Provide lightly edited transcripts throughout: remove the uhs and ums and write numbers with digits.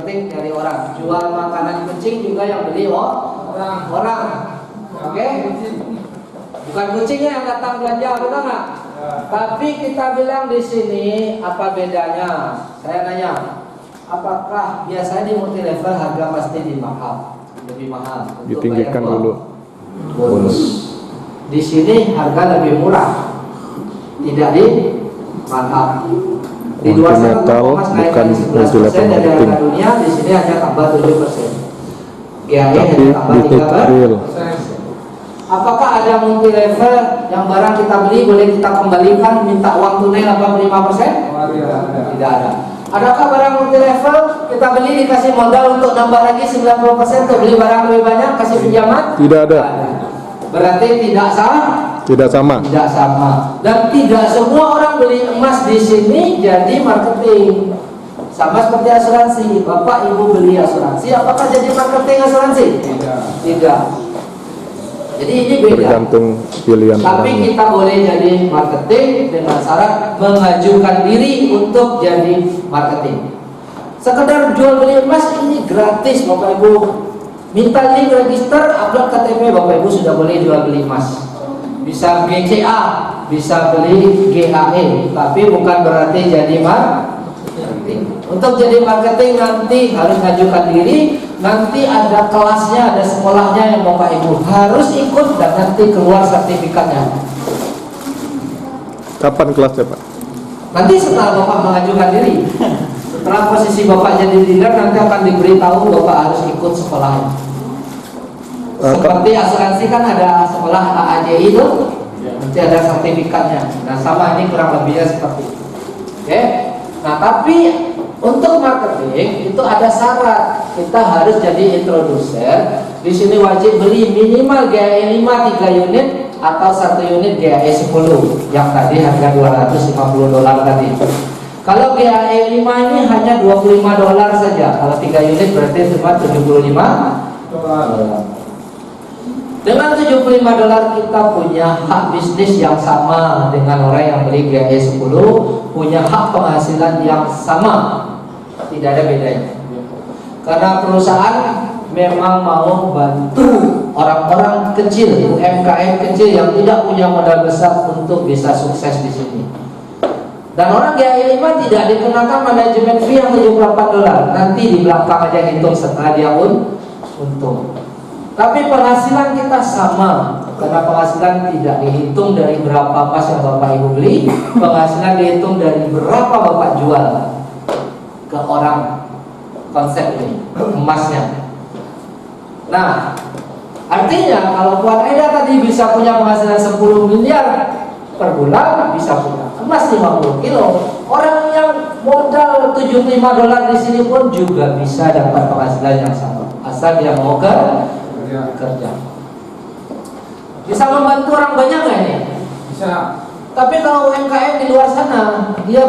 penting dari orang. Jual makanan kucing juga yang beli orang. Oke? Bukan kucingnya yang datang belanja, betul nggak? Tapi kita bilang di sini apa bedanya? Saya nanya, apakah biasanya di multi level harga pasti lebih mahal? Ditinggikan dulu. Bonus. Di sini harga lebih murah, tidak di mantap. Di luar sana Mas naikkan 11% dari harga dunia, di sini hanya tambah 7%. GAE hanya tambah 3%. Apakah ada multi level yang barang kita beli boleh kita kembalikan minta uang tunai 85%? Tidak ada. Adakah barang multi level kita beli dikasih modal untuk nambah lagi 90% untuk beli barang lebih banyak kasih pinjaman? Tidak ada. Berarti tidak sama? Tidak sama. Tidak sama. Dan tidak semua orang beli emas di sini jadi marketing. Sama seperti asuransi. Bapak Ibu beli asuransi, apakah jadi marketing asuransi? Tidak. Jadi ini beda. Tergantung pilihan Tapi orangnya. kita boleh jadi marketing dengan syarat mengajukan diri untuk jadi marketing. Sekedar jual beli emas ini gratis Bapak Ibu. Minta link register, upload KTP, Bapak Ibu sudah boleh jual beli emas. Bisa BCA, bisa beli GAE, tapi bukan berarti jadi marketing. Untuk jadi marketing nanti harus ngajukan diri, nanti ada kelasnya, ada sekolahnya yang Bapak Ibu harus ikut dan nanti keluar sertifikatnya. Kapan kelasnya Pak? Nanti setelah Bapak mengajukan diri, setelah posisi Bapak jadi dealer nanti akan diberitahu Bapak harus ikut sekolahnya. Seperti asuransi kan ada sekolah AAJI itu, nanti ada sertifikatnya. Nah sama ini kurang lebihnya seperti itu. Oke? Nah tapi untuk marketing itu ada syarat, kita harus jadi introducer. Di sini wajib beli minimal GAE 5 3 unit atau 1 unit GAE 10 yang tadi harga $250 tadi. Kalau GAE 5 ini hanya $25 saja. Kalau 3 unit berarti cuma $75. Dengan $75 kita punya hak bisnis yang sama dengan orang yang beli GAE 10, punya hak penghasilan yang sama. Tidak ada bedanya. Karena perusahaan memang mau bantu orang-orang kecil, UMKM kecil yang tidak punya modal besar untuk bisa sukses di sini. Dan orang GAE 5 tidak dikenakan manajemen fee yang $74. Nanti di belakang aja hitung setelah dia untung. Tapi penghasilan kita sama, karena penghasilan tidak dihitung dari berapa emas yang Bapak Ibu beli, penghasilan dihitung dari berapa Bapak jual ke orang konsep ini, emasnya. Nah, artinya kalau Puan Eda tadi bisa punya penghasilan 10 miliar per bulan, bisa punya emas 50 kilo. Orang yang modal $75 di sini pun juga bisa dapat penghasilan yang sama, asal dia mau kerja. Bisa membantu orang banyak nggak ini? Bisa. Tapi kalau UMKM di luar sana, dia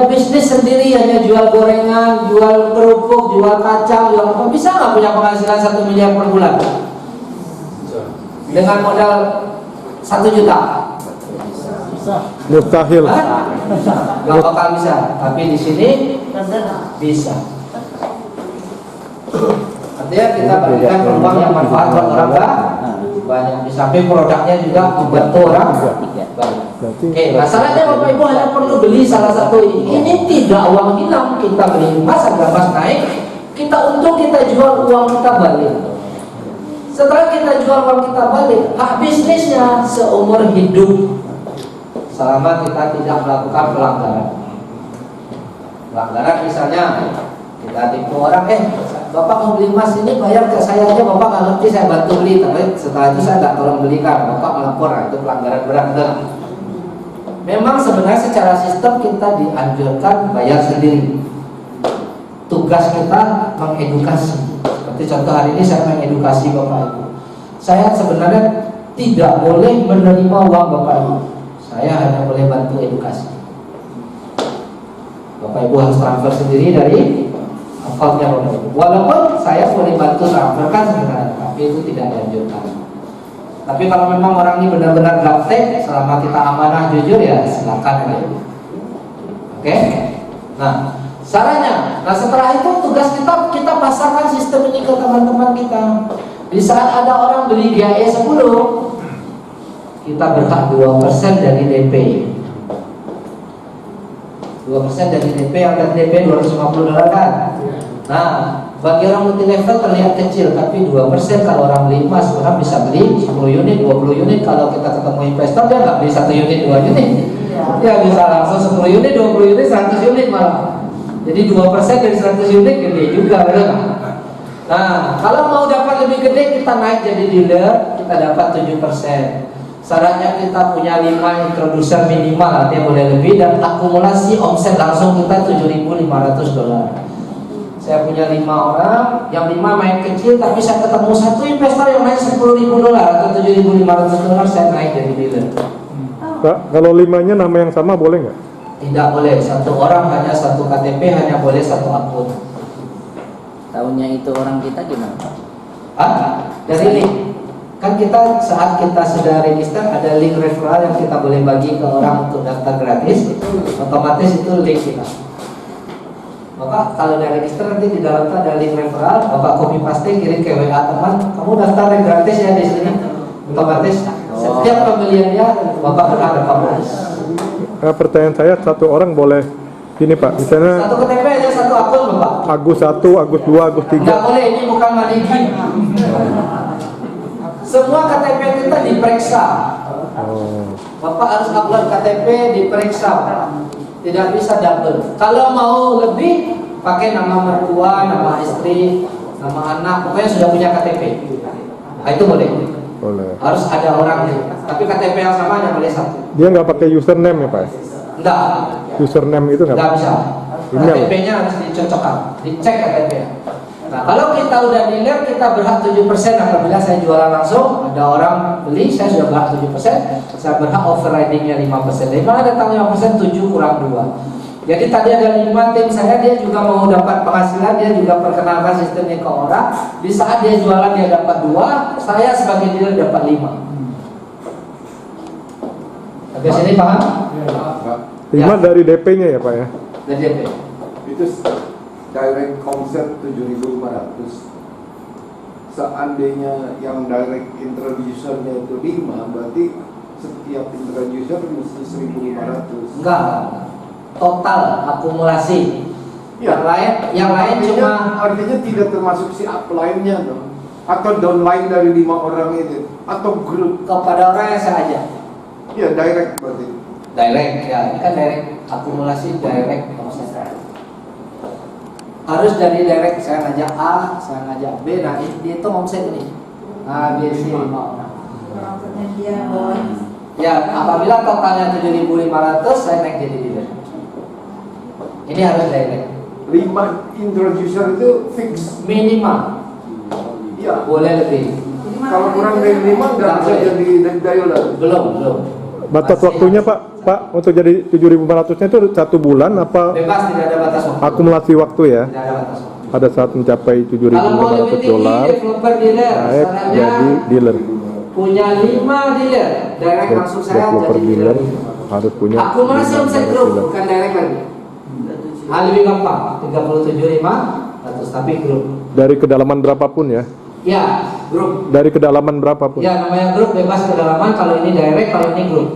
bisnis sendiri, hanya jual gorengan, jual kerupuk, jual kacang, jual apa, bisa nggak punya penghasilan 1 miliar per bulan? Dengan modal 1 juta? Mustahil. Nggak bakal bisa. Tapi di sini bisa. Artinya kita berikan peluang yang manfaat buat orang banyak. Di samping produknya juga membantu orang banyak. Oke, masalahnya Bapak Ibu hanya perlu beli salah satu ini. Ini tidak uang hilang. Kita beli emas, harga emas naik, kita untung, kita jual, uang kita balik. Setelah kita jual, uang kita balik, hak bisnisnya seumur hidup selama kita tidak melakukan pelanggaran. Pelanggaran misalnya kita tipu orang, Bapak mau beli emas ini bayar ke saya aja, Bapak nggak ngerti, saya bantu beli, tapi setelah itu saya nggak tolong belikan, Bapak melapor, itu pelanggaran berat. Memang sebenarnya secara sistem kita dianjurkan bayar sendiri. Tugas kita mengedukasi. Seperti contoh hari ini saya mengedukasi Bapak Ibu. Saya sebenarnya tidak boleh menerima uang Bapak Ibu. Saya hanya boleh bantu edukasi. Bapak Ibu harus transfer sendiri dari account-nya Bapak Ibu. Walaupun saya boleh bantu transferkan sebenarnya, tapi itu tidak dianjurkan. Tapi kalau memang orang ini benar-benar gaptek, selama kita amanah jujur ya silakan ya. Oke? Nah, caranya. Nah setelah itu tugas kita pasarkan sistem ini ke teman-teman kita. Di saat ada orang beli GAE 10, kita berhak 2% dari DP. 2% dari DP yang dari DP $250 kan. Nah, bagi orang multi level terlihat kecil, tapi 2% kalau orang beli emas, orang bisa beli 10 unit, 20 unit. Kalau kita ketemu investor, dia nggak beli 1 unit, 2 unit. Ya bisa langsung 10 unit, 20 unit, 100 unit malah. Jadi 2% dari 100 unit gede juga, betul nggak? Nah, kalau mau dapat lebih gede, kita naik jadi dealer, kita dapat 7%. Syaratnya kita punya 5 introducer minimal, artinya boleh lebih, dan akumulasi omset langsung kita $7.500. Saya punya 5 orang, yang 5 main kecil, tapi saya ketemu satu investor yang naik $10.000 atau $7.500, saya naik jadi dealer. Pak, kalau 5-nya nama yang sama boleh nggak? Tidak boleh, satu orang hanya satu KTP, hanya boleh satu akun. Tahunnya itu orang kita gimana Pak? Dari link. Kan kita saat kita sudah register ada link referral yang kita boleh bagi ke orang untuk daftar gratis, otomatis itu link kita. Bapak kalau udah register nanti di dalam itu ada link referral, Bapak copy paste kirim ke WA teman, kamu daftar gratis ya di sini. Otomatis setiap pembeliannya Bapak berhak dapat bonus. Pertanyaan saya, satu orang boleh ini Pak, misalnya Satu KTP aja satu akun Bapak. Agus 1, Agus 2, Agus 3. Nggak boleh, ini bukan manigi. Semua KTP kita diperiksa. Oh. Bapak harus upload KTP, diperiksa. Tidak bisa double. Kalau mau lebih, pakai nama mertua, nama istri, nama anak, pokoknya sudah punya KTP. Nah, itu boleh. Boleh. Harus ada orangnya. Tapi KTP yang sama hanya boleh satu. Dia nggak pakai username ya Pak? Enggak. Username itu nggak? Nggak bisa. Email. KTP-nya harus dicocokkan, dicek KTP-nya. Nah, kalau kita udah dealer, kita berhak 7% apabila saya jualan langsung, ada orang beli, saya sudah berhak 7%, saya berhak overridingnya 5%. Dari mana datang 5%? 7 kurang 2. Jadi tadi ada 5 tim saya, dia juga mau dapat penghasilan, dia juga perkenalkan sistemnya ke orang. Di saat dia jualan dia dapat 2, saya sebagai dealer dapat 5. Sampai sini paham? 5 dari DP-nya ya Pak ya? Dari DP. Itu direct konsep 7.500. Seandainya yang direct introducer-nya itu 5, berarti setiap introducer mesti 1.500. Enggak. Total akumulasi. Ya. Yang lain cuma artinya tidak termasuk si upline-nya dong. Atau downline dari 5 orang itu, atau grup. kepada orang yang saya ajak. Ya direct berarti. Direct ya, ini kan direct akumulasi direct omset. Harus dari direct, saya ngajak A, saya ngajak B, nah itu omset ini A, B, C, 5 orang. Ya, apabila totalnya 7.500, saya naik jadi dealer. Ini harus direct. 5 introducer itu fix. Minimal, Iya. boleh lebih. Kalau kurang dari 5 nggak bisa jadi dealer. Belum. Batas Masih waktunya Pak, untuk jadi 7.500-nya itu 1 bulan apa bebas, tidak ada batas waktu. akumulasi waktu ya? Tidak ada batas waktu. Pada saat mencapai Kalau mau lebih tinggi, $7.500 developer dealer, naik syaratnya jadi dealer. punya 5 dealer, direct langsung saya Developer jadi dealer dealer. harus punya Akumulasi omset grup, dealer. bukan direct lagi. Lebih gampang, 37.500 tapi grup. Dari kedalaman berapapun ya? Ya, grup. Dari kedalaman berapapun? Ya, namanya grup bebas kedalaman. Kalau ini direct, kalau ini grup.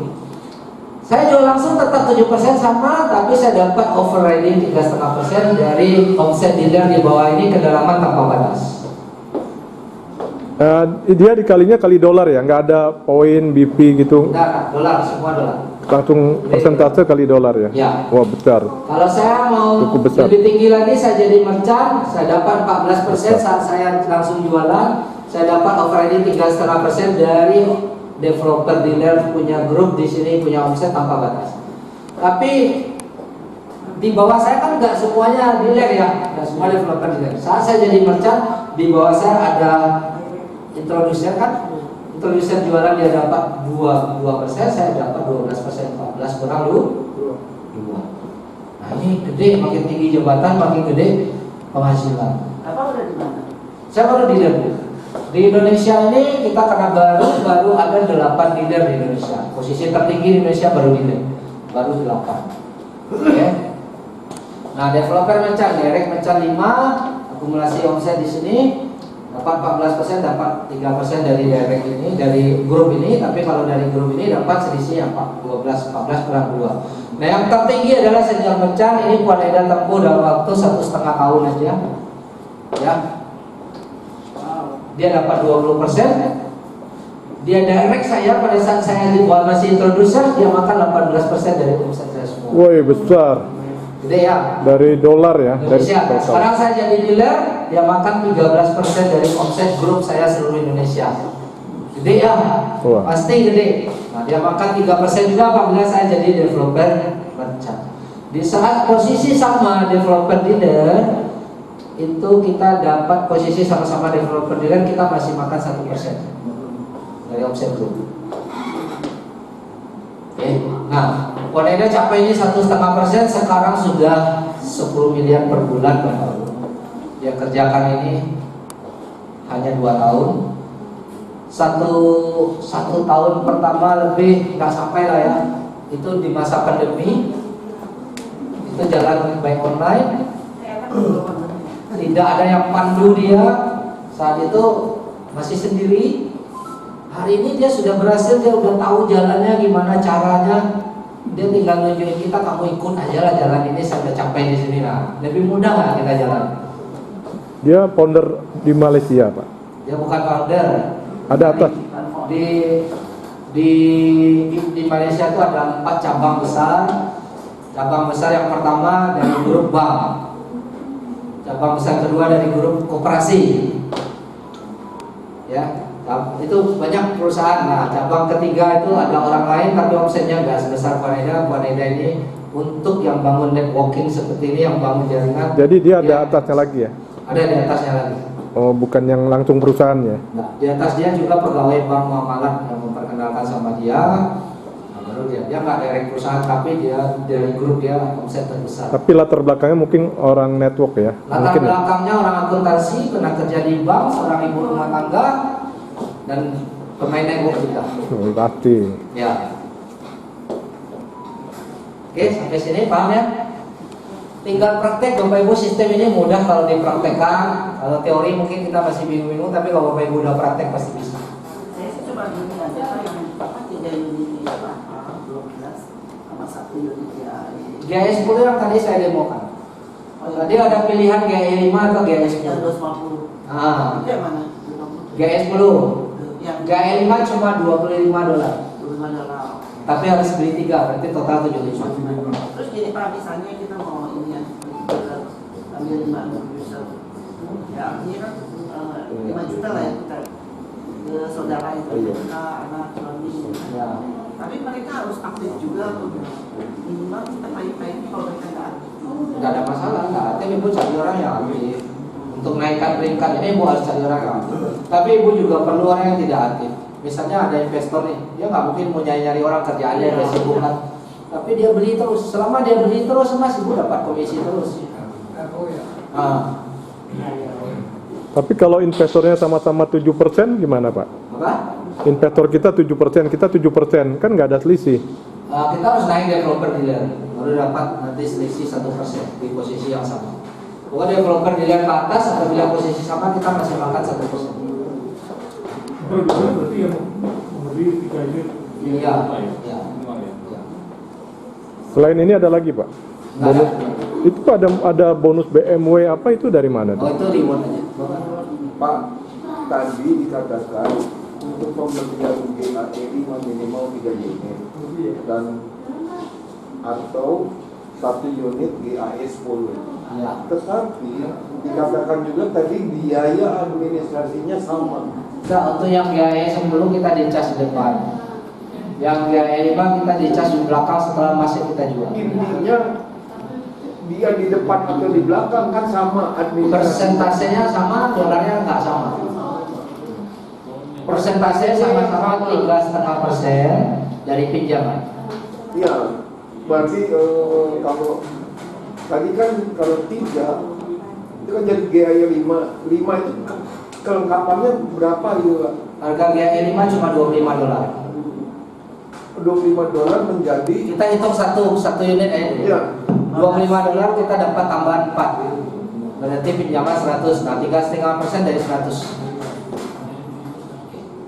Saya jual langsung tetap 7% sama, tapi saya dapat overriding 3,5% dari omset dealer di bawah ini kedalaman tanpa batas. Dia dikalinya kali dolar ya, nggak ada poin BP gitu, Enggak, dolar, semua dolar. langsung persentase kali dolar ya? Ya. Wah besar. Kalau saya mau Cukup besar. lebih tinggi lagi, saya jadi merchant, saya dapat 14% saat saya langsung jualan, saya dapat overriding 3,5% dari developer dealer punya grup di sini punya omset tanpa batas. Tapi di bawah saya kan nggak semuanya dealer ya, nggak semua developer dealer. Saat saya jadi merchant, di bawah saya ada introducer kan, introducer jualan dia dapat 2%, saya dapat 12%, 14 kurang 2. Nah ini gede, makin tinggi jabatan, makin gede penghasilan. Apa udah di mana? Saya baru dealer Bu. Di Indonesia ini kita karena baru ada 8 dealer di Indonesia. Posisi tertinggi di Indonesia baru dealer, baru 8. Oke. Nah developer merchant, direct merchant 5, Akumulasi omset di sini dapat 14%, dapat 3% dari direct ini, dari grup ini. Tapi kalau dari grup ini dapat selisih 14 kurang 2. Nah, yang tertinggi adalah Senjal Merchant. Ini Puan Eda tempuh dalam waktu 1,5 tahun aja. Ya. Dia dapat 20%. Dia direct saya pada saat saya masih introducer, dia makan 18% dari omset saya semua. Woi, besar. Gede ya. Dari dolar ya, dari Indonesia. total. Sekarang saya jadi dealer, dia makan 13% dari omset grup saya seluruh Indonesia. Gede ya. Wah. Pasti gede. Nah, dia makan 3% juga apabila saya jadi developer merchant. Di saat posisi sama developer dealer, itu kita dapat posisi sama-sama developer dealer, kita masih makan 1% dari omset grup. Oke. Nah, Poneda capai ini 1,5%, sekarang sudah 10 miliar per bulan per tahun. Dia kerjakan ini hanya 2 tahun. Satu tahun pertama lebih nggak sampai lah ya. Itu di masa pandemi. Itu jalan by online. Tidak ada yang pandu dia. Saat itu masih sendiri. Hari ini dia sudah berhasil, dia udah tahu jalannya gimana caranya. Dia tinggal nunjukin kita, kamu ikut aja lah jalan ini, saya udah capai di sini lah. Lebih mudah nggak kita jalan? Dia founder di Malaysia, Pak. Dia bukan founder. Ada atas. Di Malaysia itu ada 4 cabang besar. Cabang besar yang pertama dari grup bank. Cabang besar kedua dari grup koperasi. Ya. Itu banyak perusahaan. Nah, cabang ketiga itu ada orang lain tapi omsetnya nggak sebesar Poneda. Poneda ini untuk yang bangun networking seperti ini, yang bangun jaringan. Jadi dia ada atasnya lagi ya? Ada di atasnya lagi. Oh, bukan yang langsung perusahaan ya? Nah, di atas dia juga pegawai bank muamalat yang memperkenalkan sama dia. Nah, baru dia nggak dari perusahaan tapi dia dari grup, dia omset terbesar. Tapi latar belakangnya mungkin orang network ya? Latar Mungkin ya? belakangnya orang akuntansi, pernah kerja di bank, seorang ibu rumah tangga, dan pemain network juga. Pasti. Ya. Oke, sampai sini paham ya? Tinggal praktek Bapak Ibu, sistem ini mudah kalau dipraktekkan. Kalau teori mungkin kita masih bingung-bingung, tapi kalau Bapak Ibu udah praktek pasti bisa. Saya sih coba gini aja Pak, yang 3 unit ya Pak, 12 sama 1 unit ya. GAE 10 yang tadi saya demokan. Tadi ada pilihan GAE 5 atau GAE 10. Yang 250. Ah, Itu yang mana? GAE 10. Yang GAE 5 cuma $25. $25. Tapi harus beli 3, berarti total 75. Terus gini Pak, misalnya kita mau ini ya, ambil 5 user. Ya artinya kan 5 juta lah ya kita ke saudara itu, kita anak suami. Ya. Tapi mereka harus aktif juga tuh. Minimal kita payung-payung kalau mereka nggak aktif. Nggak ada masalah, nggak. Tapi ibu cari orang yang aktif. Untuk naikkan peringkat ini ibu harus cari orang yang aktif. Tapi ibu juga perlu orang yang tidak aktif. Misalnya ada investor nih, dia nggak mungkin mau nyari orang kerjaannya dia sibuk kan. Tapi dia beli terus. Selama dia beli terus, mas, ibu dapat komisi terus. Nah, Tapi kalau investornya sama-sama 7% gimana Pak? apa? Investor kita 7%, kita 7%, kan nggak ada selisih. Kita harus naik developer dealer, baru dapat nanti selisih 1% di posisi yang sama. Pokoknya developer dealer ke atas, apabila posisi sama kita masih makan 1%. Berarti yang memberi 3 unit. Iya. Iya. Selain ini ada lagi Pak? Nggak ada. Bonus, itu ada bonus BMW apa itu dari mana? Oh, itu reward aja. Pak, tadi dikatakan untuk pembelian GAE 5 minimal 3 unit dan atau 1 unit GAE 10. Ya. Tetapi dikatakan juga tadi biaya administrasinya sama. Nah, untuk yang GAE 10 kita dicas di depan. Yang GAE 5 kita dicas di belakang setelah masuk kita jual. Intinya dia di depan atau di belakang kan sama administrasi. Persentasenya sama, dolarnya nggak sama. Persentasenya sama-sama 3,5% dari pinjaman. Iya, berarti kalau tadi kan kalau 3 itu kan jadi GAE 5 itu kelengkapannya berapa gitu Pak? Harga GAE 5 cuma $25. $25 menjadi Kita hitung satu unit ya $25 kita dapat tambahan 4. berarti pinjaman 100. Nah, 3,5% dari 100.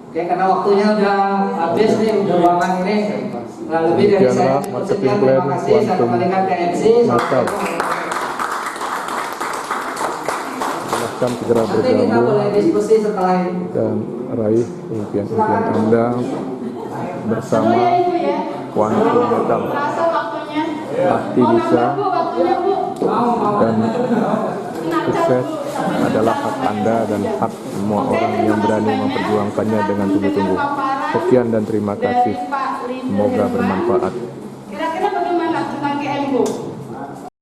Oke, karena waktunya udah habis nih untuk ruangan ini. Nah, lebih dari saya Demikianlah cukup marketing sekian. plan Terima kasih. Saya Quantum kembalikan ke MC. Natal. Silahkan segera Nanti kita bergabung boleh diskusi setelah ini. dan raih impian-impian Anda bersama Quantum Natal. Terasa waktunya. Pasti Mau bisa, nambah, Bu, waktunya, Bu. dan sukses adalah hak Anda dan hak semua orang yang berani memperjuangkannya dengan sungguh-sungguh. Sekian dan terima kasih. Dari Pak Linda Semoga Herman. bermanfaat. Kira-kira bagaimana tentang GM, Bu?